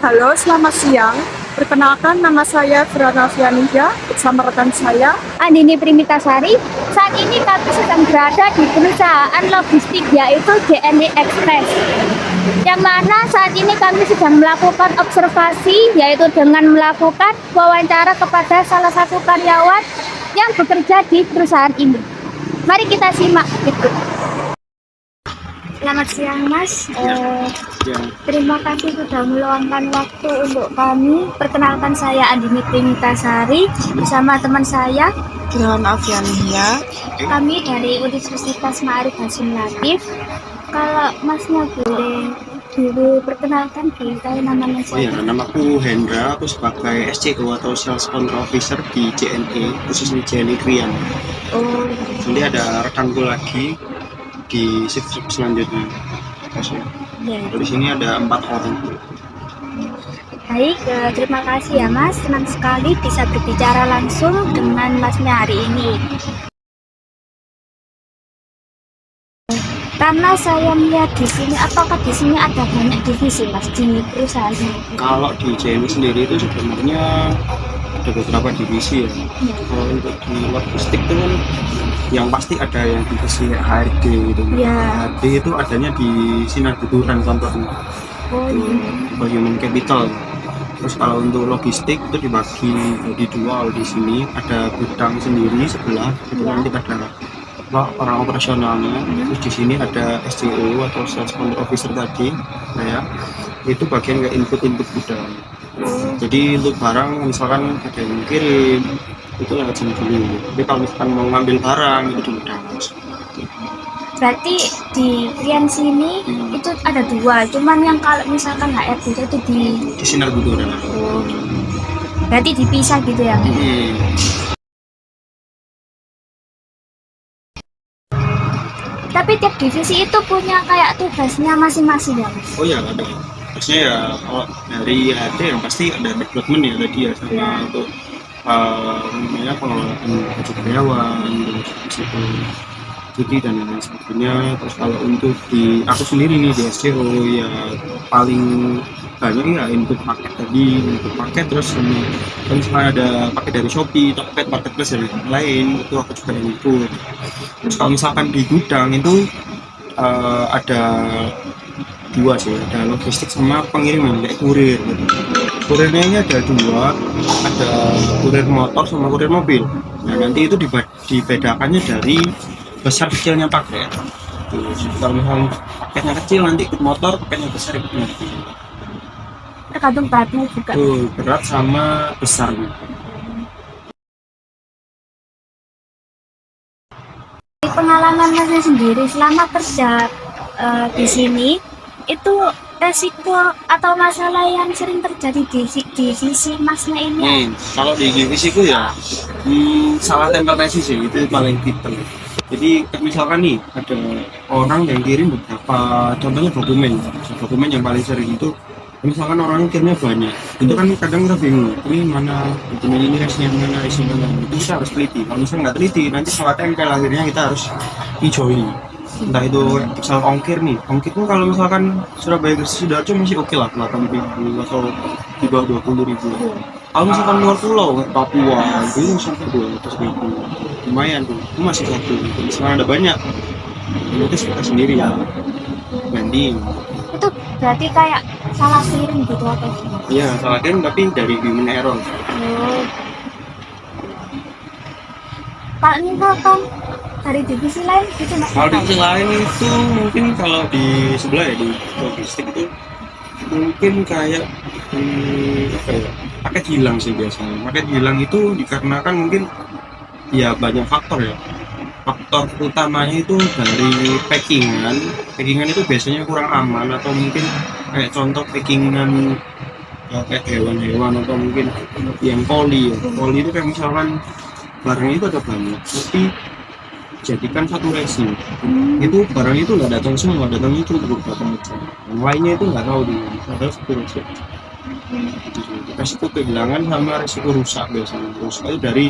Halo, selamat siang. Perkenalkan, nama saya Firana Fianija bersama rekan saya. Andini Primitasari. Saat ini kami sedang berada di perusahaan logistik yaitu JNE Express. Yang mana saat ini kami sedang melakukan observasi yaitu dengan melakukan wawancara kepada salah satu karyawan yang bekerja di perusahaan ini. Mari kita simak itu. Selamat siang Mas. Terima kasih sudah meluangkan waktu untuk kami. Perkenalkan saya Andini Primitasari bersama teman saya Firana Fianija. Kami dari Universitas Ma'arif Hasyim Latif. Kalau Masnya boleh dulu perkenalkan diri namanya Oh ya, siapa? namaku Hendra, aku sebagai SCO atau Sales Control Officer di JNE, khususnya JNE Krian. Oh, Nanti ada rekanku lagi di shift selanjutnya. ya. Di sini ada 4 orang. Baik, terima kasih ya Mas. Senang sekali bisa berbicara langsung dengan Masnya hari ini. Karena saya melihat di sini, apakah di sini ada banyak divisi Mas di perusahaan ini? Kalau di JNE sendiri itu sebenarnya ada beberapa divisi ya. Ya. Kalau untuk di logistik itu kan yang pasti ada yang divisi HRD gitu. Ya. HRD itu adanya di Sinar Buturan contohnya. Oh, Itu iya. Human Capital. Terus kalau untuk logistik itu dibagi jadi dua. Di sini ada gudang sendiri sebelah, itu Ya. nanti ada orang operasionalnya. Terus di sini ada SCO atau Sales Control Officer tadi, ya. Itu bagian kayak input gudang. Jadi untuk barang misalkan ada yang kirim itu lewat sini dulu. Tapi kalau misalkan mau ngambil barang itu di gudang. Berarti di Krian sini itu ada dua, cuman yang kalau misalkan HRD itu di Di Sinar Buturan. berarti dipisah gitu ya. Tapi tiap divisi itu punya kayak tugasnya masing-masing ya Mas. Oh ya ada. Maksudnya ya kalau dari HRD yang pasti ada rekrutmen ya tadi ya sama Ya. untuk namanya pengelolaan baju karyawan, terus disitu cuti dan lain sebagainya. Terus kalau untuk di aku sendiri nih di SCO ya paling banyak ya input paket tadi, input paket terus sama kalau misalnya ada paket dari Shopee, Tokped, Marketplace dan lain itu aku juga input. Terus kalau misalkan di gudang itu ada dua sih, ada logistik sama pengiriman kayak kurir gitu. Kurirnya ini ada dua, ada kurir motor sama kurir mobil. Nah nanti itu dibedakannya dari besar kecilnya paket. Terus kalau misalnya paketnya kecil nanti ikut motor, paketnya besar ikut mobil. Tergantung beratnya juga. Tuh berat sama besarnya. Pengalaman Masnya sendiri selama kerja di sini itu resiko atau masalah yang sering terjadi di sisi Masnya ini. Kalau di divisiku ya salah tempel resi sih itu paling vital. Jadi misalkan nih ada orang yang kirim beberapa contohnya dokumen yang paling sering itu misalkan orangnya kirimnya banyak itu kan kadang kita bingung ini mana dokumen ini resinya mana itu kita harus teliti. Kalau misalnya nggak teliti nanti salah tempel akhirnya kita harus hijauin. Entah itu misal ongkir pun kalau misalkan Surabaya ke Sidoarjo masih oke lah 8.000 atau di bawah 20.000. Kalau misalkan luar pulau kayak Papua itu sampai 200.000 lumayan tuh, itu masih satu. Misalkan ada banyak itu kita sendiri ya banding. Itu berarti kayak salah kirim gitu atau gimana? Iya salah kirim tapi dari human error. Kalau misalkan dari divisi lain gitu Mas? Kalau di sisi lain itu mungkin kalau di sebelah ya di logistik itu mungkin kayak apa ya, paket hilang sih biasanya. Paket hilang itu dikarenakan mungkin ya banyak faktor ya. Faktor utamanya itu dari packingan itu biasanya kurang aman atau mungkin kayak contoh packingan ya, kayak hewan-hewan atau mungkin yang poli itu kayak misalkan barangnya itu ada banyak tapi jadikan satu resi itu barang itu nggak datang semua, datang itu beberapa macam yang lainnya itu nggak tahu di ada satu resi. Resiko kehilangan sama resiko rusak biasanya. Rusak itu dari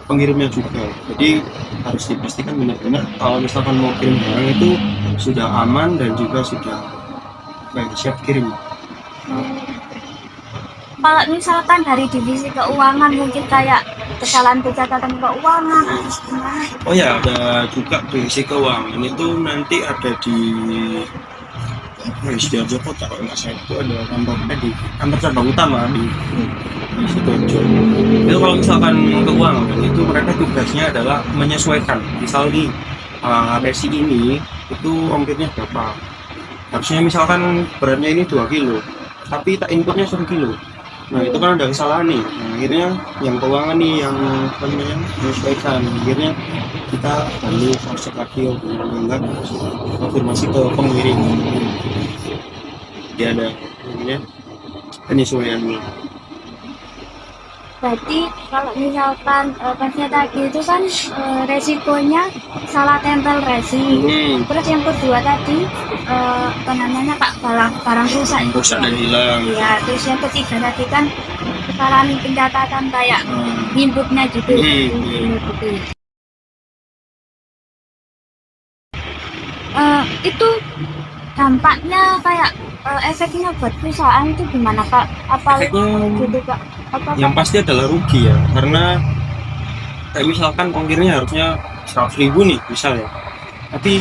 pengirimnya juga. Jadi harus dipastikan benar-benar kalau misalkan mau kirim barang itu sudah aman dan juga sudah siap kirim. Kalau misalkan dari divisi keuangan mungkin kayak kesalahan pencatatan keuangan atau gimana? Oh ya, ada juga divisi keuangan itu nanti ada di Sidoarjo Kota kalau nggak salah, itu ada kantornya di kantor cabang utama di Sidoarjo. Itu kalau misalkan keuangan itu mereka tugasnya adalah menyesuaikan. Misal nih resi ini itu ongkirnya berapa. Harusnya misalkan beratnya ini 2 kilo, tapi tak inputnya 1 kilo. Nah itu kan ada kesalahan nih. Nah, akhirnya yang keuangan nih yang apa namanya menyesuaikan. Akhirnya kita balik cross-check lagi enggak konfirmasi ke pengirim. Dia ada namanya penyesuaiannya. Berarti kalau misalkan pasnya tadi itu kan resikonya salah tempel resi. Terus yang kedua tadi apa namanya Kak, barang rusak. Rusak dan hilang. Ya, terus yang ketiga tadi kan kesalahan pencatatan kayak inputnya gitu. Itu dampaknya kayak efeknya buat perusahaan itu gimana Kak? Apa Efeknya gitu Kak? Apa yang pasti adalah rugi ya, karena kayak misalkan ongkirnya harusnya 100.000 nih misal ya, tapi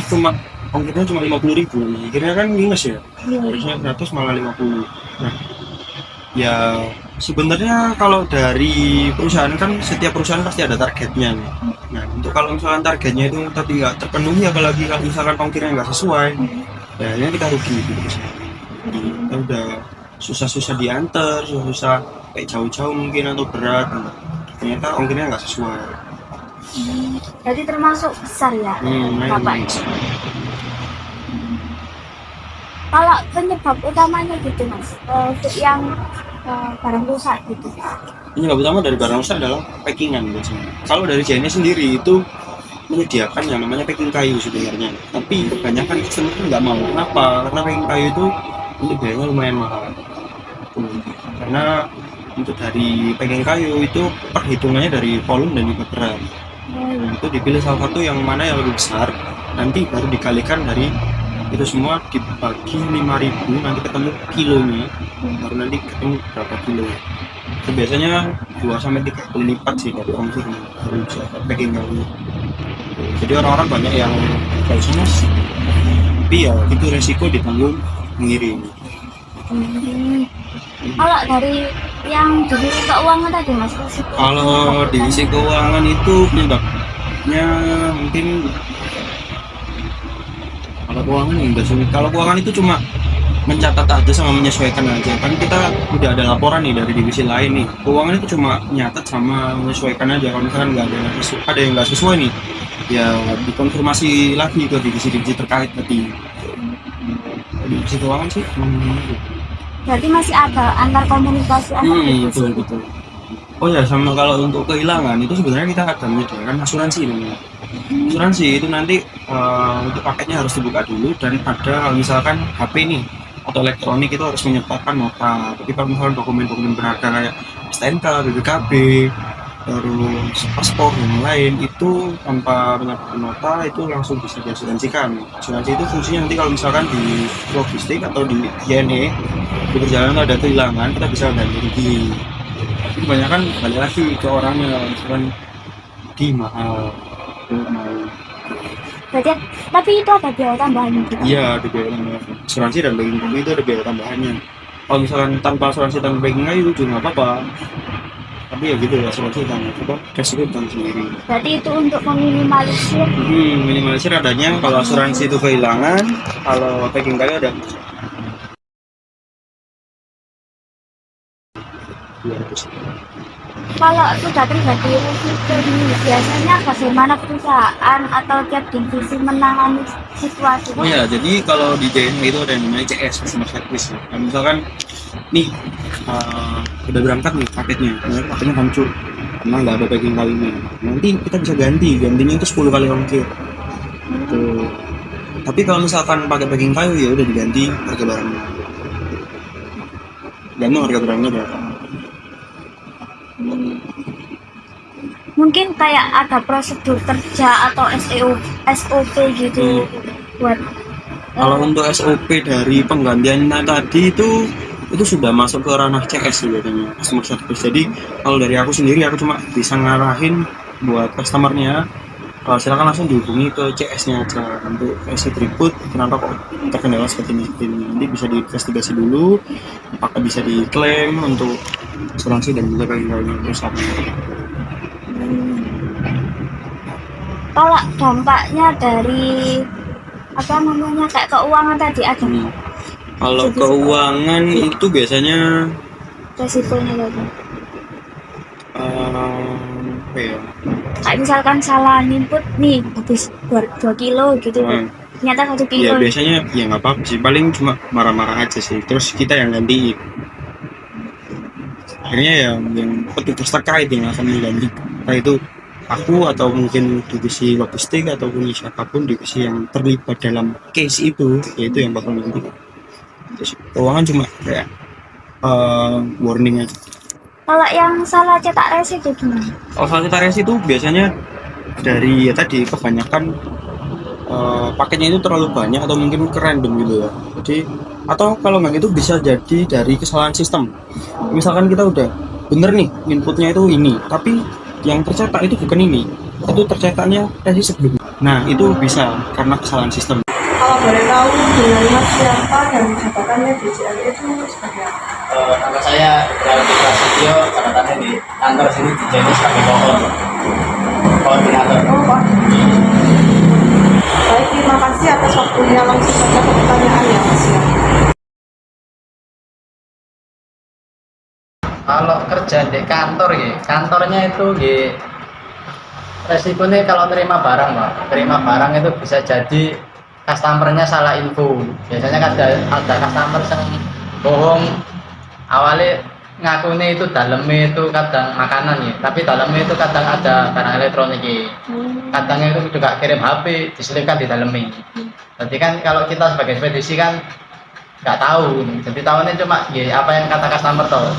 ongkirnya cuma 50.000, akhirnya kan minus ya. Harusnya 100 malah 50. Nah ya sebenarnya kalau dari perusahaan kan setiap perusahaan pasti ada targetnya nih. Nah untuk kalau misalkan targetnya itu tapi nggak terpenuhi, apalagi kalau misalkan ongkirnya nggak sesuai, ya ini kita rugi gitu. Kita udah susah-susah diantar, susah kayak jauh-jauh mungkin atau berat, ternyata ongkirnya nggak sesuai. Jadi termasuk besar ya Bapak. Kalau penyebab utamanya gitu Mas, untuk yang barang rusak gitu. Penyebab utama dari barang rusak adalah packingan biasanya. Kalau dari JNE sendiri itu menyediakan yang namanya packing kayu sebenarnya, tapi kebanyakan customer nggak mau. Kenapa? Karena packing kayu itu untuk biayanya lumayan mahal. Karena untuk dari packing kayu itu perhitungannya dari volume dan juga berat. Itu dipilih salah satu yang mana yang lebih besar, nanti baru dikalikan dari itu semua dibagi 5.000, nanti ketemu kilonya, baru nanti ketemu berapa kilo. Itu biasanya 2-3 kali lipat sih dari ongkir dari packing kayu. Jadi orang-orang banyak yang kalau sana, tapi ya itu resiko ditanggung mengirim. Kalau dari yang divisi keuangan tadi Mas, Kalau divisi keuangan itu penyebabnya mungkin kalau keuangan enggak sulit. Kalau keuangan itu cuma mencatat aja sama menyesuaikan aja. Kan kita udah ada laporan nih dari divisi lain nih. Keuangan itu cuma nyatat sama menyesuaikan aja. Kalau misalkan nggak ada yang nggak sesuai nih, ya dikonfirmasi lagi ke divisi-divisi terkait tadi. Divisi keuangan sih. berarti masih ada antar komunikasi antar divisi. Betul. Oh ya, sama kalau untuk kehilangan itu sebenarnya kita ada menyediakan asuransi namanya. Asuransi itu nanti untuk paketnya harus dibuka dulu, dan ada kalau misalkan HP nih atau elektronik itu harus menyertakan nota. Tapi kalau misalkan dokumen-dokumen berharga kayak STNK, BPKB, terus paspor dan lain itu tanpa menyertakan nota itu langsung bisa diasuransikan. Asuransi itu fungsinya nanti kalau misalkan di logistik atau di JNE di perjalanan ada kehilangan, kita bisa ganti rugi. Kebanyakan balik lagi ke orangnya, misalkan di mahal mau. Berarti tapi itu ada biaya tambahan gitu. Iya, ada biaya tambahan. Asuransi dan packing kayu itu ada biaya tambahannya. Kalau misalkan tanpa asuransi dan packing kayu itu nggak apa-apa. Tapi ya gitu, asuransi tanggung apa? Resiko tanggung sendiri. Berarti itu untuk meminimalisir. Minimalisir adanya. Kalau asuransi itu kehilangan, kalau packing kayu ada. Kalau sudah terjadi resiko ini, biasanya bagaimana perusahaan atau tiap divisi menangani situasi? Oh ya, jadi kalau di JNE itu ada yang namanya CS, customer service. Nah, misalkan nih udah berangkat nih paketnya hancur karena nggak ada packing kayunya. Nanti kita bisa gantinya itu 10 kali ongkir. Tuh. Tapi kalau misalkan pakai packing kayu ya udah diganti harga barangnya. Gantung harga barangnya berapa? Mungkin kayak ada prosedur kerja atau SOP gitu buat Kalau untuk SOP dari penggantian tadi itu itu sudah masuk ke ranah CS sebenarnya, customer service. Jadi kalau dari aku sendiri, aku cuma bisa ngarahin buat customernya, silakan langsung dihubungi ke CS-nya aja untuk isi berikut kenapa kok terkendala seperti ini. Nanti bisa diinvestigasi dulu apakah bisa diklaim untuk asuransi dan juga lain-lainnya perusahaan. Kalau dampaknya dari apa namanya kayak keuangan tadi ada Kalau keuangan itu biasanya resikonya tadi. apa ya? Kayak misalkan salah input nih habis 2 kilo gitu, ternyata 1 Ya kilo. biasanya ya nggak apa-apa sih, paling cuma marah-marah aja sih, terus kita yang gantiin. Akhirnya yang petugas terkait yang akan mengganti, entah itu aku atau mungkin divisi logistik ataupun siapapun divisi yang terlibat dalam case itu, yaitu yang bakal ganti. Terus keuangan cuma kayak warning aja. Kalau yang salah cetak resi itu gimana? Kalau salah cetak resi itu biasanya dari ya tadi kebanyakan paketnya itu terlalu banyak atau mungkin random gitu ya. Jadi atau kalau nggak itu bisa jadi dari kesalahan sistem. Misalkan kita udah bener nih inputnya itu ini, tapi yang tercetak itu bukan ini, itu tercetaknya resi sebelumnya. Nah itu bisa karena kesalahan sistem. Kalau boleh tahu dengan Mas siapa dan jabatannya di JLE itu seperti apa? Nama saya Reality Prasetyo, catatannya di kantor sini dijanji sebagai koordinator. Oh, Pak. Baik, terima kasih atas waktunya. Langsung saja ke pertanyaan ya, Mas ya. Kalau kerja di kantor ya, kantornya itu ya, resikonya kalau terima barang Pak. Terima barang itu bisa jadi customernya salah info. Biasanya kan ada customer yang bohong, awalnya ngakunya itu dalamnya itu kadang makanan ya, tapi dalamnya itu kadang ada barang elektronik ya. Kadangnya itu juga kirim HP diselipkan di dalamnya. Jadi kan kalau kita sebagai ekspedisi kan nggak tahu, jadi tahunya cuma ya, apa yang kata customer tuh.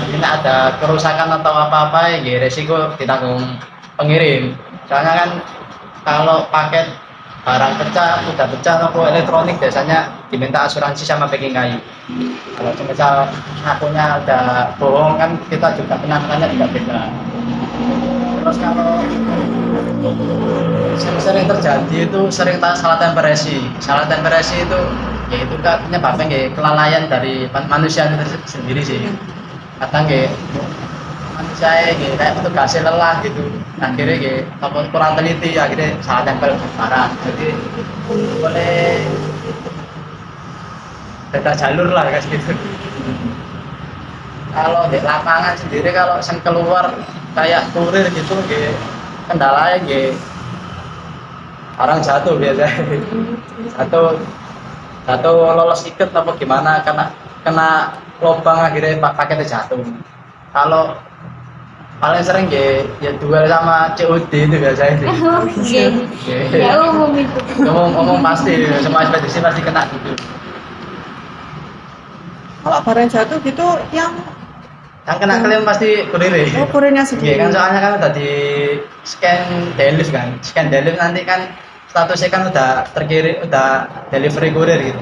Jadi ada kerusakan atau apa-apa ya resiko ditanggung pengirim. Soalnya kan kalau paket barang pecah, udah pecah atau elektronik biasanya diminta asuransi sama packing kayu. Kalau misal akunya ada bohong kan kita juga penanganannya juga beda. Terus kalau sering terjadi itu sering salah temperasi. Salah temperasi itu yaitu kan penyebabnya kayak kelalaian dari manusia itu sendiri sih. Kadang kayak manusia kayak petugasnya lelah gitu, akhirnya kayak kurang teliti, akhirnya salah tempel barang. Jadi boleh beda jalur lah guys gitu. Kalau di lapangan sendiri kalau yang keluar kayak kurir gitu kayak kendalanya kayak orang jatuh biasanya. Jatuh lolos iket apa gimana karena kena lubang akhirnya paketnya jatuh. Kalau paling sering ya duel sama COD itu biasanya. Ya umum itu. Ngomong pasti semua ekspedisi pasti kena gitu. Kalau barang jatuh gitu yang Kena klaim pasti kurir. kurirnya sendiri. Iya kan soalnya kan udah di scan delif kan. Scan delif nanti kan statusnya kan udah terkirim, udah delivery kurir gitu.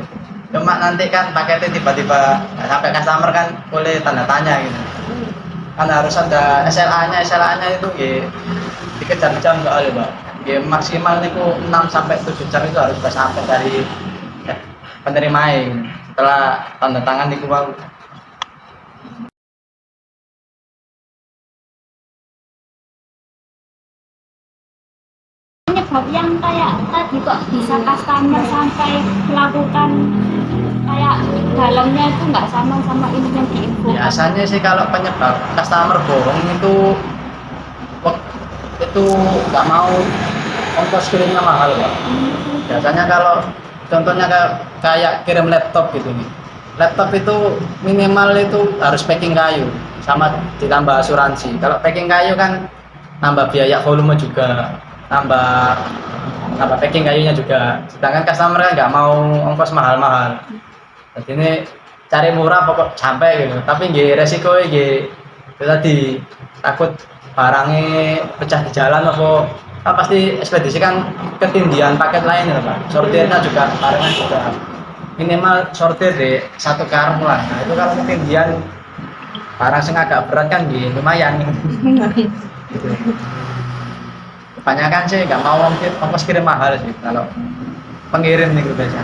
Cuma nanti kan paketnya tiba-tiba sampai customer kan boleh tanda tanya gitu. Kan harus ada SLA-nya itu ya dikejar jam soalnya Pak. Ya maksimal niku 6 sampai 7 jam itu harus sudah sampai dari penerima setelah tanda tangan niku Pak. Penyebab yang kayak tadi kok bisa customer sampai melakukan kayak dalamnya itu nggak sama ini yang diinfo. Biasanya sih kalau penyebab customer bohong itu nggak mau ongkos kirimnya mahal Pak. Biasanya kalau contohnya kayak kirim laptop gitu nih. Laptop itu minimal itu harus packing kayu sama ditambah asuransi. Kalau packing kayu kan nambah biaya volume juga, nambah packing kayunya juga. Sedangkan customer kan nggak mau ongkos mahal-mahal. Jadi ini cari murah pokok sampai gitu. Tapi nggih resiko nggih itu tadi takut barangnya pecah di jalan apa pasti ekspedisi kan ketindihan paket lain ya Pak. Sortirnya juga barengan juga. minimal sortir di satu karung lah. Nah itu kalau ketinggian barang yang agak berat kan lumayan gitu. Kebanyakan sih nggak mau ongkos kirim mahal sih kalau pengirim nih biasanya.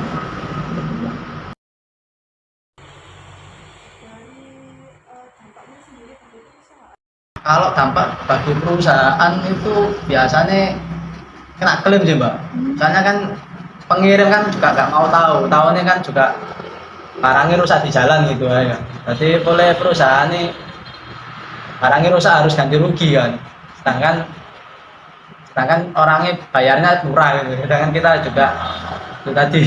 Kalau dampak bagi perusahaan itu biasanya kena klaim sih mbak. Soalnya kan pengirim kan juga nggak mau tahunya kan juga barangnya rusak di jalan gitu ya. Jadi boleh perusahaan nih barangnya rusak harus ganti rugi kan. Sedangkan orangnya bayarnya murah gitu. Sedangkan kita juga itu tadi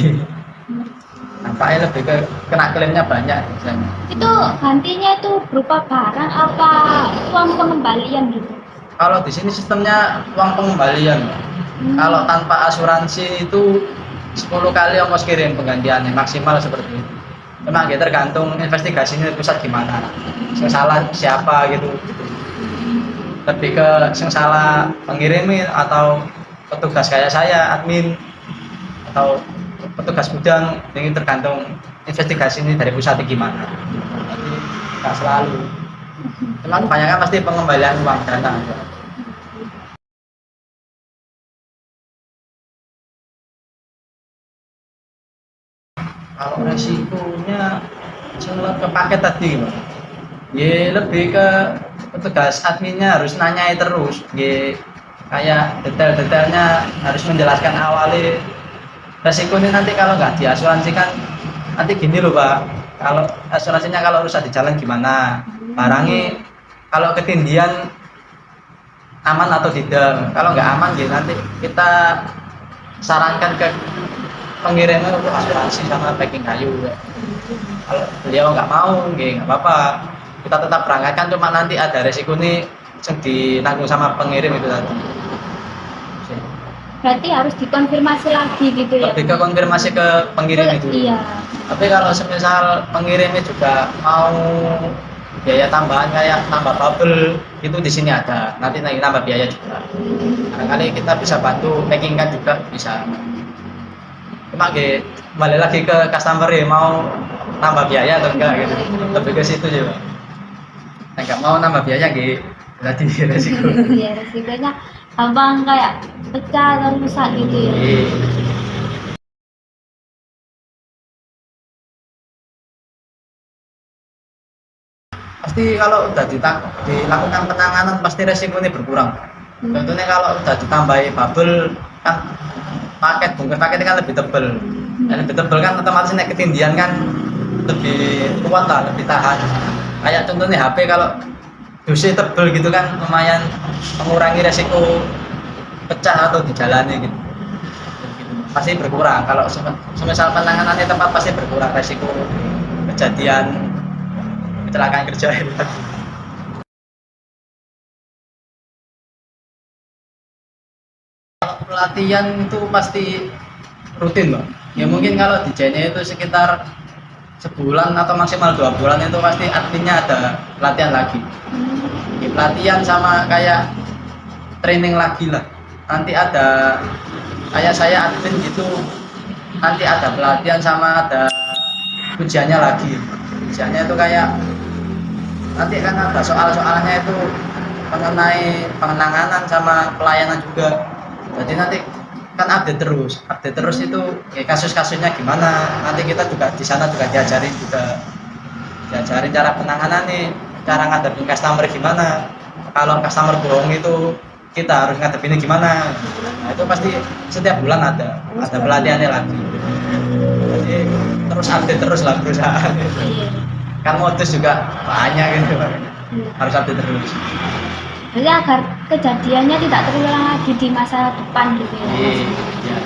nampaknya lebih ke kena klaimnya banyak misalnya. Itu gantinya itu berupa barang apa uang pengembalian gitu? Kalau di sini sistemnya uang pengembalian. Kalau tanpa asuransi itu 10 kali ongkos kirim penggantiannya maksimal seperti itu. Memang ya tergantung investigasinya pusat gimana. Yang salah siapa gitu. Lebih ke yang salah pengirimin atau petugas kayak saya, admin atau petugas gudang, ini tergantung investigasi ini dari pusat gimana. Jadi nggak selalu. Cuma kebanyakan pasti pengembalian uang dana. Kalau resikonya selalu ke paket tadi, Mas. Ya lebih ke petugas adminnya harus nanyai terus, ya kayak detail-detailnya harus menjelaskan awalnya. Resikonya nanti kalau nggak diasuransikan, nanti gini loh Pak, kalau asuransinya kalau rusak di jalan gimana, barangnya kalau ketindihan aman atau tidak, kalau nggak aman ya nanti kita sarankan ke pengirimnya untuk asuransi sama packing kayu. Kalau beliau nggak mau, nggak apa-apa, kita tetap berangkatkan, cuma nanti ada resiko nih yang ditanggung sama pengirim itu tadi. Berarti harus dikonfirmasi lagi gitu ya? Lebih ke konfirmasi ke pengirim itu. Iya. Tapi kalau semisal pengirimnya juga mau biaya tambahan kayak tambah bubble itu di sini ada, nanti nambah biaya juga. Barangkali kita bisa bantu packing kan juga bisa. Cuma kembali lagi ke customer ya, mau tambah biaya atau enggak gitu, lebih ke situ juga. Nah, nggak mau nambah biaya berarti resiko. Iya, resikonya abang kayak pecah atau rusak gitu ya. Pasti kalau udah dilakukan penanganan pasti resikonya berkurang. Contohnya kalau udah ditambahi bubble kan bungkus paketnya kan lebih tebel. Dan lebih tebel kan otomatis naik ketindihan kan lebih kuat lah, lebih tahan. Kayak contohnya HP kalau dosnya tebel gitu kan lumayan mengurangi resiko pecah atau dijalani gitu. Pasti berkurang kalau semisal penanganannya tepat, pasti berkurang resiko kejadian kecelakaan kerja itu tadi. Pelatihan itu pasti rutin Bang. Ya mungkin kalau di Jenya itu sekitar sebulan atau maksimal 2 bulan itu pasti adminnya ada pelatihan lagi. Ya, pelatihan sama kayak training lagi lah. Nanti ada kayak saya admin gitu, nanti ada pelatihan sama ada ujiannya lagi. Ujiannya itu kayak nanti kan ada soal-soalnya itu mengenai penanganan sama pelayanan juga. Jadi nanti kan update terus itu ya, kasus-kasusnya gimana. Nanti kita juga di sana juga diajarin cara penanganan nih, cara ngadepin customer gimana. Kalau customer bohong itu kita harus ngadepinnya gimana. Nah, itu pasti setiap bulan ada pelatihannya lagi. Jadi terus update terus lah perusahaan. Kan modus juga banyak gitu, harus update terus. Jadi agar kejadiannya tidak terulang lagi di masa depan gitu ya. Iya.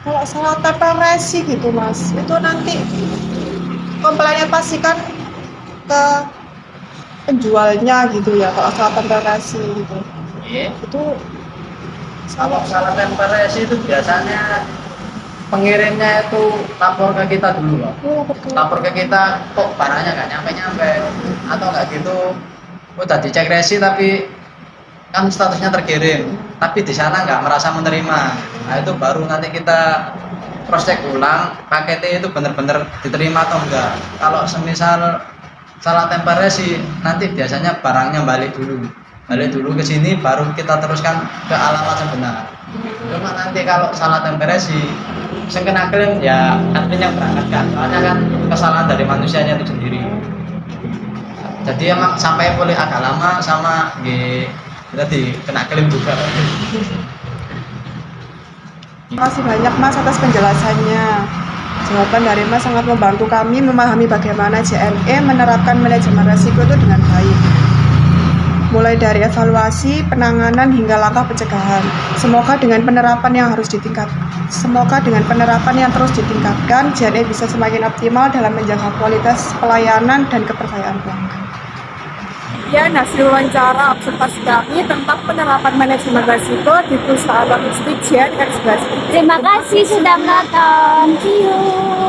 Kalau salah tempel resi gitu Mas, itu nanti komplainnya pasti kan ke penjualnya gitu ya, kalau salah tempel resi gitu. Iya. Itu Kalau salah temperasi itu biasanya pengirimnya itu lapor ke kita dulu, Pak. Lapor ke kita, kok barangnya nggak nyampe atau nggak gitu. Udah dicek resi tapi kan statusnya terkirim, tapi di sana nggak merasa menerima. Nah itu baru nanti kita cross check ulang paketnya itu bener-bener diterima atau enggak. Kalau semisal salah temperasi nanti biasanya barangnya balik dulu ke sini baru kita teruskan ke alamat yang benar. Cuma nanti kalau salah temperasi sing kena klaim ya admin yang berangkat kan, soalnya kan kesalahan dari manusianya itu sendiri. Jadi emang sampai boleh agak lama sama kita kena klaim juga. Terima kasih banyak Mas atas penjelasannya. Jawaban dari Mas sangat membantu kami memahami bagaimana JNE menerapkan manajemen resiko itu dengan baik. Mulai dari evaluasi, penanganan hingga langkah pencegahan. Semoga dengan penerapan yang terus ditingkatkan, JNE bisa semakin optimal dalam menjaga kualitas pelayanan dan kepercayaan pelanggan. Sekian hasil wawancara observasi kami tentang penerapan manajemen risiko di perusahaan logistik JNE Express. Terima kasih sudah menonton. See you.